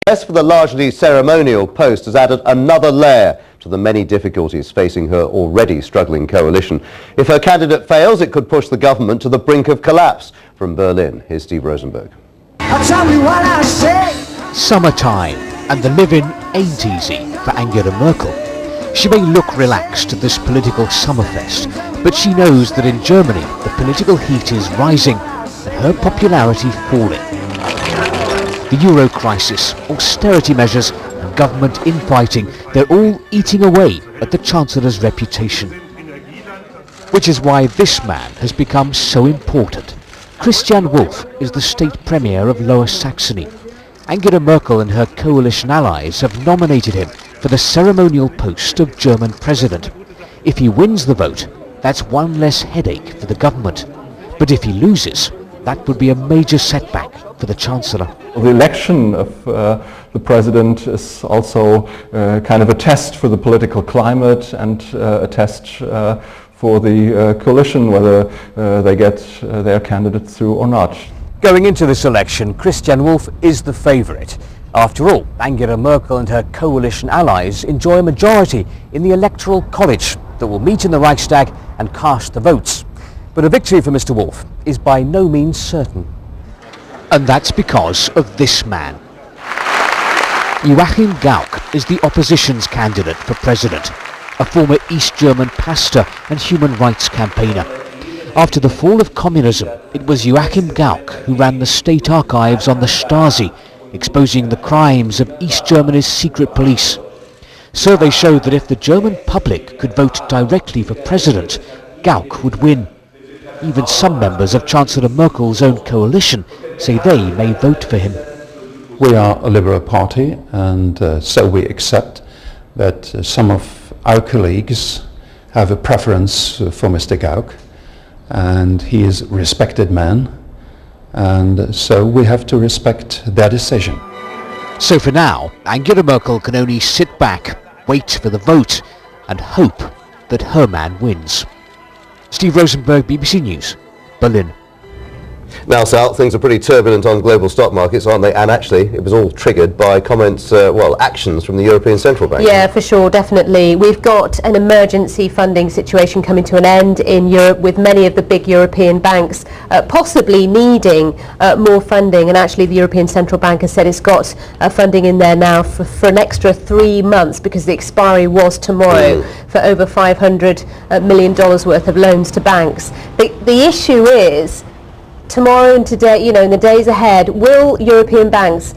As for the largely ceremonial post has added another layer to the many difficulties facing her already struggling coalition. If her candidate fails, it could push the government to the brink of collapse. From Berlin, here's Steve Rosenberg. Summertime, and the living ain't easy for Angela Merkel. She may look relaxed at this political summerfest, but she knows that in Germany the political heat is rising and her popularity falling. The euro crisis, austerity measures and government infighting, they're all eating away at the Chancellor's reputation. Which is why this man has become so important. Christian Wulff is the state premier of Lower Saxony. Angela Merkel and her coalition allies have nominated him for the ceremonial post of German president. If he wins the vote, that's one less headache for the government. But if he loses, that would be a major setback for the Chancellor. The election of the President is also kind of a test for the political climate and a test for the coalition, whether they get their candidate through or not. Going into this election, Christian Wulff is the favourite. After all, Angela Merkel and her coalition allies enjoy a majority in the Electoral College that will meet in the Reichstag and cast the votes. But a victory for Mr. Wulff is by no means certain. And that's because of this man. Joachim Gauck is the opposition's candidate for president, a former East German pastor and human rights campaigner. After the fall of communism, it was Joachim Gauck who ran the state archives on the Stasi, exposing the crimes of East Germany's secret police. Surveys showed that if the German public could vote directly for president, Gauck would win. Even some members of Chancellor Merkel's own coalition say they may vote for him. We are a liberal party, and so we accept that some of our colleagues have a preference for Mr. Gauck, and he is a respected man, and so we have to respect their decision. So for now, Angela Merkel can only sit back, wait for the vote, and hope that her man wins. Steve Rosenberg, BBC News, Berlin. Now, Sal, things are pretty turbulent on global stock markets, aren't they? And actually, it was all triggered by comments, actions from the European Central Bank. Yeah, for sure, definitely. We've got an emergency funding situation coming to an end in Europe, with many of the big European banks possibly needing more funding. And actually, the European Central Bank has said it's got funding in there now for an extra 3 months, because the expiry was tomorrow, for over $500 million worth of loans to banks. The issue is, tomorrow and today, in the days ahead, will European banks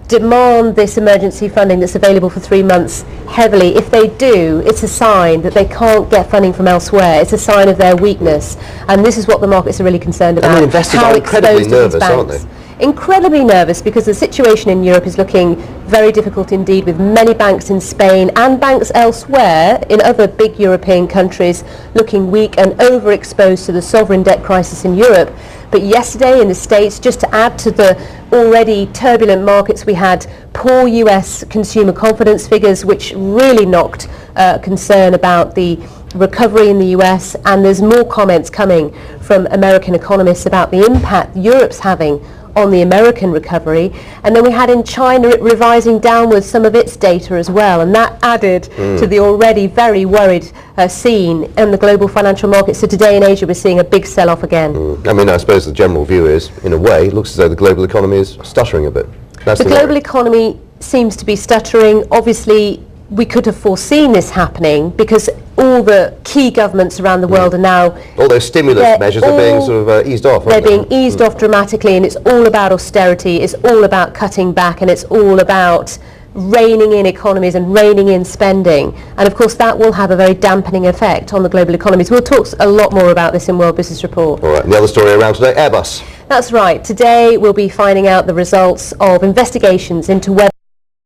demand this emergency funding that's available for 3 months heavily? If they do, it's a sign that they can't get funding from elsewhere. It's a sign of their weakness, and this is what the markets are really concerned about. I mean, investors are incredibly nervous, aren't they? Incredibly nervous, because the situation in Europe is looking very difficult indeed, with many banks in Spain and banks elsewhere in other big European countries looking weak and overexposed to the sovereign debt crisis in Europe. But yesterday in the States, just to add to the already turbulent markets, we had poor US consumer confidence figures, which really knocked concern about the recovery in the US, and there's more comments coming from American economists about the impact Europe's having on the American recovery. And then we had in China it revising downwards some of its data as well, and that added to the already very worried scene in the global financial markets. So today in Asia we're seeing a big sell-off again. I mean, I suppose the general view is, in a way, it looks as though the global economy is stuttering a bit. That's the global economy seems to be stuttering. Obviously, we could have foreseen this happening, because all the key governments around the world are now... All those stimulus measures are being sort of eased off, aren't they? They're being eased off dramatically, and it's all about austerity, it's all about cutting back, and it's all about reining in economies and reining in spending. And of course that will have a very dampening effect on the global economies. We'll talk a lot more about this in World Business Report. All right, and the other story around today, Airbus. That's right. Today we'll be finding out the results of investigations into whether